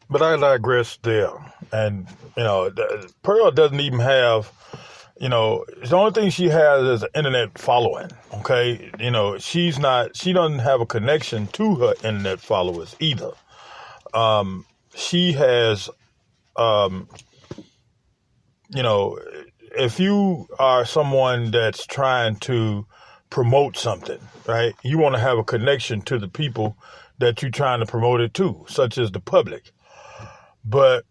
But I digress there. And, Pearl doesn't even have, the only thing she has is an internet following. Okay. She doesn't have a connection to her internet followers either. She has, um, if you are someone that's trying to promote something, right, you want to have a connection to the people that you're trying to promote it to, such as the public. But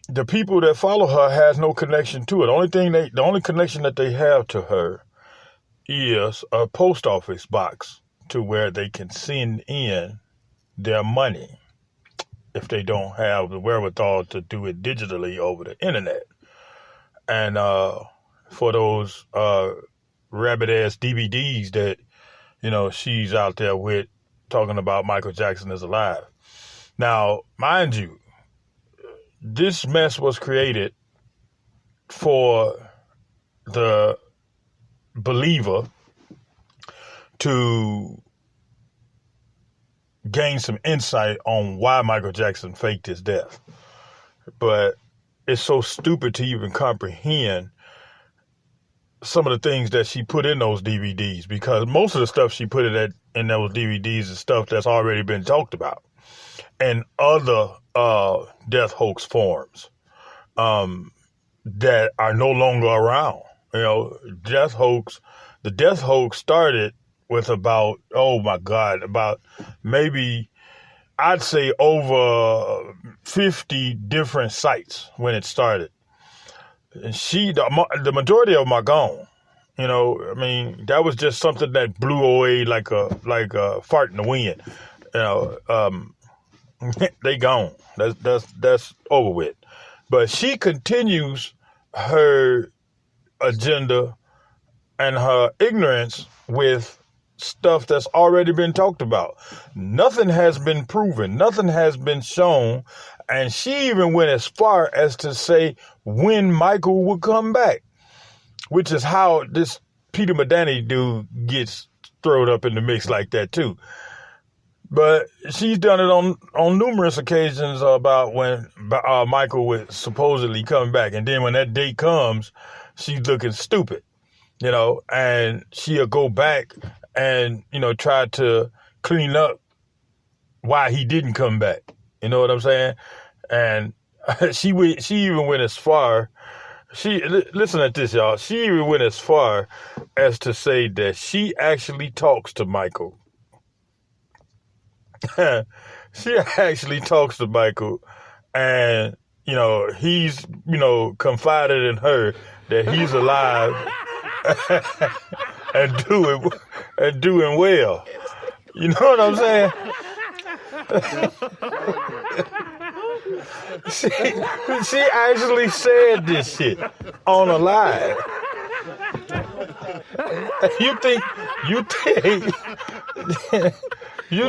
the people that follow her has no connection to it. The only connection that they have to her is a post office box to where they can send in their money if they don't have the wherewithal to do it digitally over the internet. And for those rabbit ass DVDs that she's out there with talking about Michael Jackson is alive. Now, mind you, this mess was created for the believer to gain some insight on why Michael Jackson faked his death. But it's so stupid to even comprehend some of the things that she put in those DVDs, because most of the stuff she put in those DVDs is stuff that's already been talked about and other death hoax forms that are no longer around. The death hoax started with about maybe I'd say over 50 different sites when it started. And the majority of them are gone. That was just something that blew away like a fart in the wind. They gone. That's over with. But she continues her agenda and her ignorance with stuff that's already been talked about. Nothing has been proven. Nothing has been shown. And she even went as far as to say when Michael would come back, which is how this Peter Madani dude gets thrown up in the mix like that too. But she's done it on numerous occasions about when Michael would supposedly come back. And then when that date comes, she's looking stupid, and she'll go back and, try to clean up why he didn't come back. You know what I'm saying? And she even went as far. Listen at this, y'all. She even went as far as to say that she actually talks to Michael. She actually talks to Michael, and he's confided in her that he's alive and doing well. You know what I'm saying? She actually said this shit on a live. You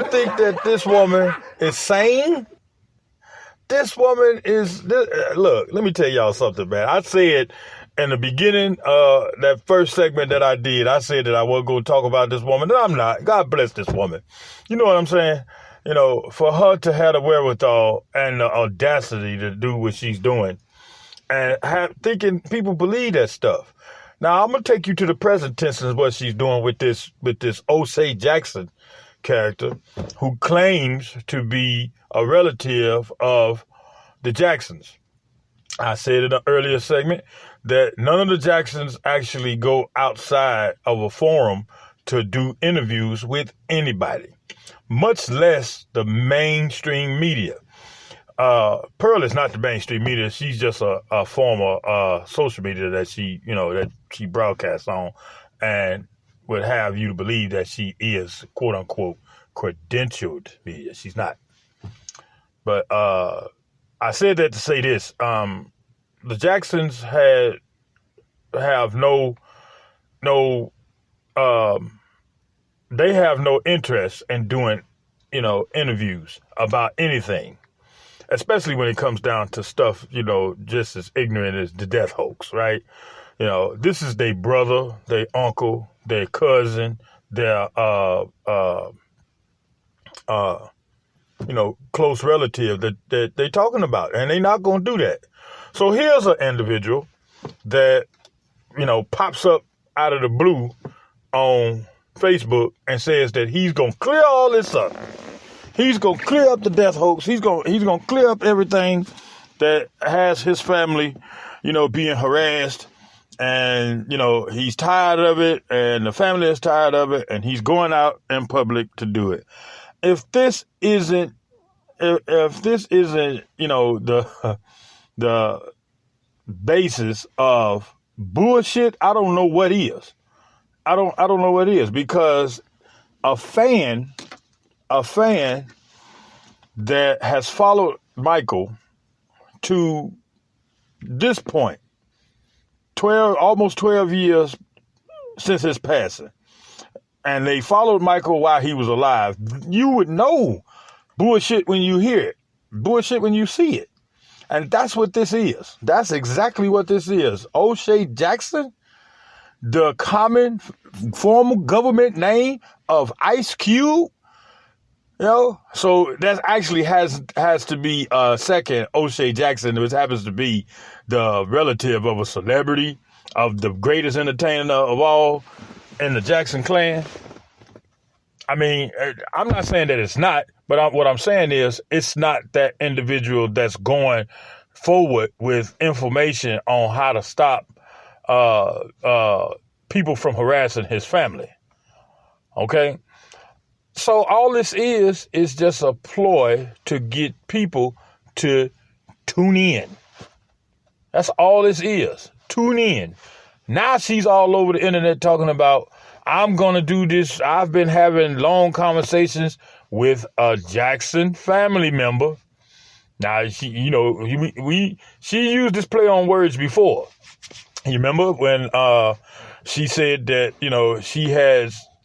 think that this woman is sane? This woman is. Look, let me tell y'all something, man. I said in the beginning, that first segment that I did, I said that I wasn't going to talk about this woman, and I'm not. God bless this woman. You know what I'm saying? For her to have the wherewithal and the audacity to do what she's doing and thinking people believe that stuff. Now, I'm going to take you to the present tense of what she's doing with this Osei Jackson character who claims to be a relative of the Jacksons. I said in an earlier segment that none of the Jacksons actually go outside of a forum to do interviews with anybody, much less the mainstream media. Pearl is not the mainstream media. She's just a form of social media that she broadcasts on and would have you to believe that she is, quote unquote, credentialed media. She's not. But I said that to say this. The Jacksons have no they have no interest in doing, interviews about anything, especially when it comes down to stuff, just as ignorant as the death hoax, right? This is their brother, their uncle, their cousin, their close relative that they talking about, and they not going to do that. So here's an individual that, pops up out of the blue on Facebook and says that he's going to clear all this up. He's going to clear up the death hoax. He's going to clear up everything that has his family, being harassed. And, he's tired of it, and the family is tired of it, and he's going out in public to do it. If this isn't, the basis of bullshit, I don't know what is. I don't know what is, because a fan that has followed Michael to this point, almost 12 years since his passing, and they followed Michael while he was alive, you would know bullshit when you hear it, bullshit when you see it. And that's what this is. That's exactly what this is. O'Shea Jackson, the common formal government name of Ice Cube. So that actually has to be a second O'Shea Jackson, which happens to be the relative of a celebrity, of the greatest entertainer of all in the Jackson clan. I mean, I'm not saying that it's not, but what I'm saying is it's not that individual that's going forward with information on how to stop people from harassing his family. Okay? So all this is just a ploy to get people to tune in. That's all this is. Tune in. Now she's all over the internet talking about, I'm going to do this. I've been having long conversations with a Jackson family member. Now, she used this play on words before. You remember when she said that,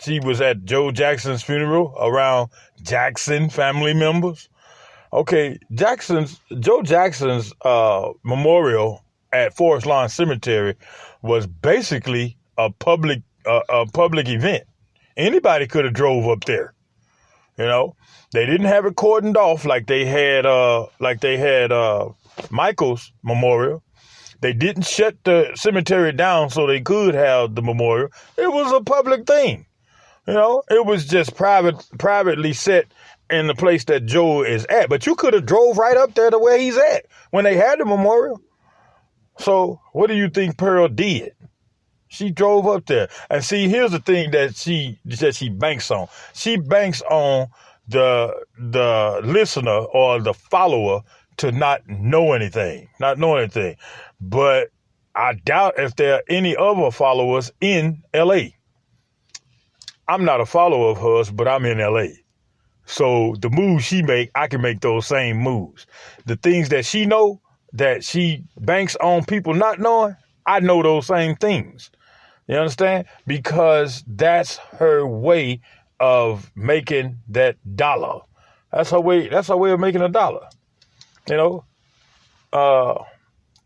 she was at Joe Jackson's funeral around Jackson family members? Okay, Joe Jackson's memorial at Forest Lawn Cemetery was basically a public event. Anybody could have drove up there. They didn't have it cordoned off like they had Michael's memorial. They didn't shut the cemetery down so they could have the memorial. It was a public thing. It was just privately set in the place that Joe is at. But you could have drove right up there to where he's at when they had the memorial. So what do you think Pearl did? She drove up there. And see, here's the thing that she banks on. She banks on the listener or the follower to not know anything. But I doubt if there are any other followers in L.A. I'm not a follower of hers, but I'm in L.A. So the moves she make, I can make those same moves. The things that she know, that she banks on people not knowing, I know those same things. You understand? Because that's her way of making that dollar. That's her way of making a dollar.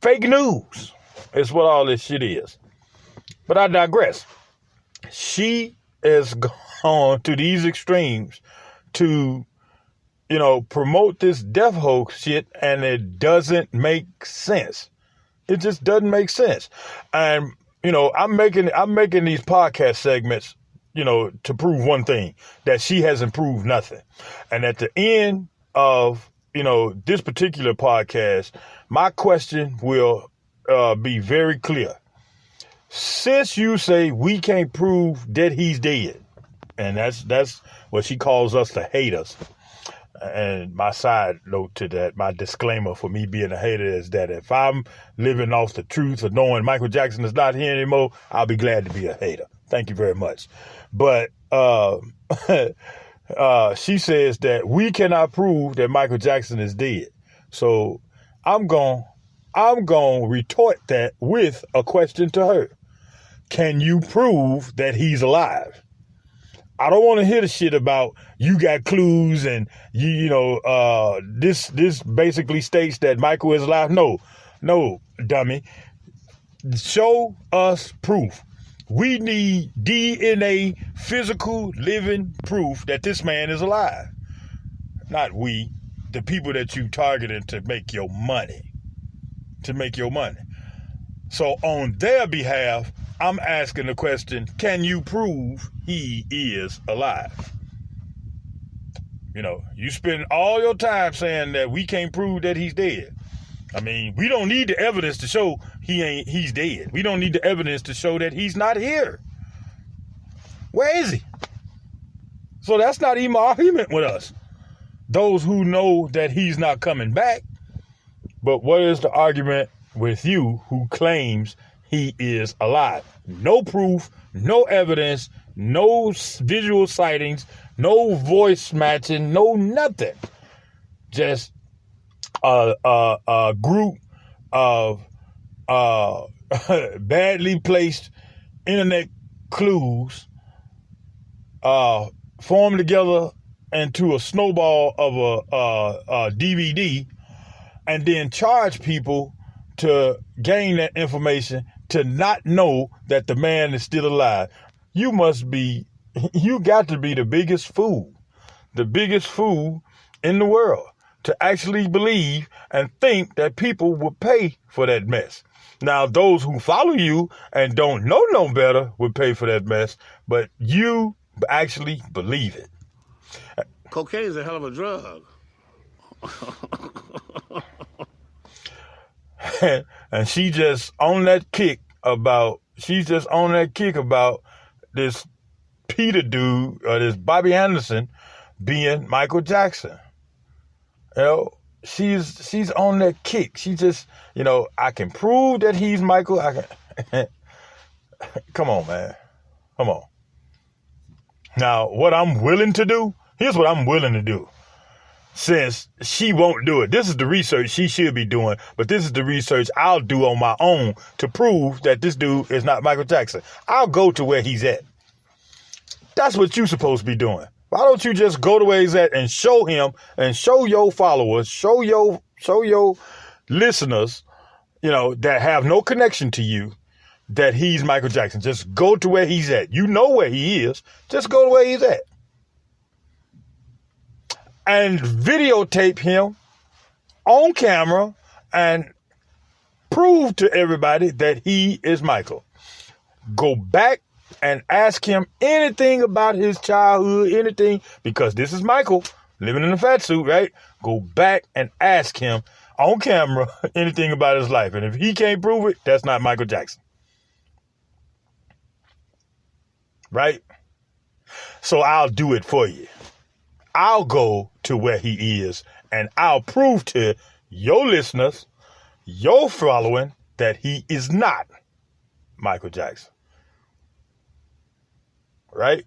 Fake news is what all this shit is. But I digress. She has gone to these extremes to, promote this death hoax shit, and it doesn't make sense. It just doesn't make sense. And, I'm making these podcast segments, to prove one thing, that she hasn't proved nothing. And at the end of, this particular podcast, my question will be very clear. Since you say we can't prove that he's dead, and that's what she calls us, the haters. And my side note to that, my disclaimer for me being a hater is that if I'm living off the truth of knowing Michael Jackson is not here anymore, I'll be glad to be a hater. Thank you very much. But she says that we cannot prove that Michael Jackson is dead. So I'm going to retort that with a question to her. Can you prove that he's alive? I don't want to hear the shit about you got clues and this basically states that Michael is alive. No, dummy. Show us proof. We need DNA, physical, living proof that this man is alive. not we, the people that you targeted to make your money. To make your money. So on their behalf, I'm asking the question, can you prove he is alive? You know, you spend all your time saying that we can't prove that he's dead. I mean, we don't need the evidence to show he's dead. We don't need the evidence to show that he's not here. Where is he? So that's not even an argument with us. Those who know that he's not coming back. But what is the argument with you who claims he is alive? No proof, no evidence, no visual sightings, no voice matching, no nothing. Just a group of badly placed internet clues formed together into a snowball of a DVD, and then charge people to gain that information to not know that the man is still alive. You got to be the biggest fool in the world to actually believe and think that people will pay for that mess. Now, those who follow you and don't know no better would pay for that mess, but you actually believe it. Cocaine is a hell of a drug. And she's just on that kick about this Peter dude or this Bobby Anderson being Michael Jackson. You know, she's on that kick. She just, you know, I can prove that he's Michael. I can. Come on, man. Come on. Now, what I'm willing to do, here's what I'm willing to do. Since she won't do it. This is the research she should be doing, but this is the research I'll do on my own to prove that this dude is not Michael Jackson. I'll go to where he's at. That's what you're supposed to be doing. Why don't you just go to where he's at and show him and show your followers, show your listeners, you know, that have no connection to you, that he's Michael Jackson. Just go to where he's at. You know where he is. Just go to where he's at. And videotape him on camera and prove to everybody that he is Michael. Go back and ask him anything about his childhood, anything, because this is Michael living in a fat suit, right? Go back and ask him on camera anything about his life. And if he can't prove it, that's not Michael Jackson. Right? So I'll do it for you. I'll go to where he is and I'll prove to your listeners, your following, that he is not Michael Jackson. Right?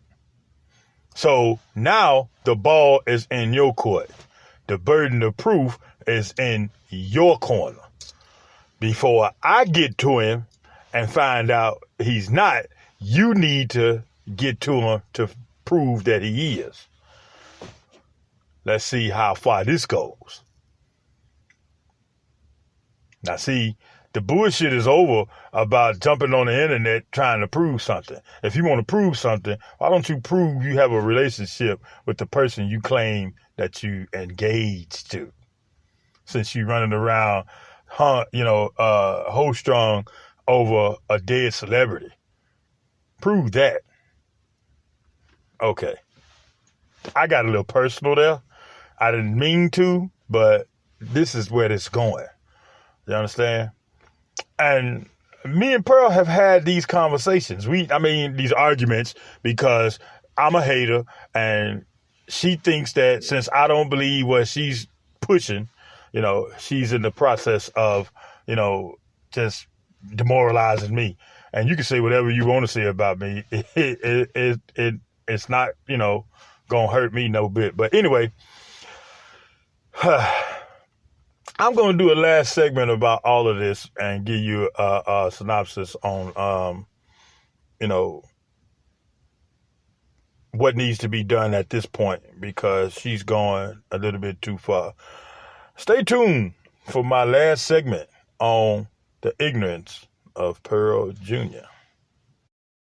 So now the ball is in your court. The burden of proof is in your corner. Before I get to him and find out he's not, you need to get to him to prove that he is. Let's see how far this goes. Now, see, the bullshit is over about jumping on the internet trying to prove something. If you want to prove something, why don't you prove you have a relationship with the person you claim that you engaged to? Since you're running around, whole strong over a dead celebrity. Prove that. Okay. I got a little personal there. I didn't mean to, but this is where it's going. You understand? And me and Pearl have had these conversations. These arguments, because I'm a hater and she thinks that since I don't believe what she's pushing, you know, she's in the process of, you know, just demoralizing me. And you can say whatever you want to say about me. It's not, you know, gonna hurt me no bit. But anyway, I'm going to do a last segment about all of this and give you a synopsis on, what needs to be done at this point, because she's going a little bit too far. Stay tuned for my last segment on the ignorance of Pearl Jr.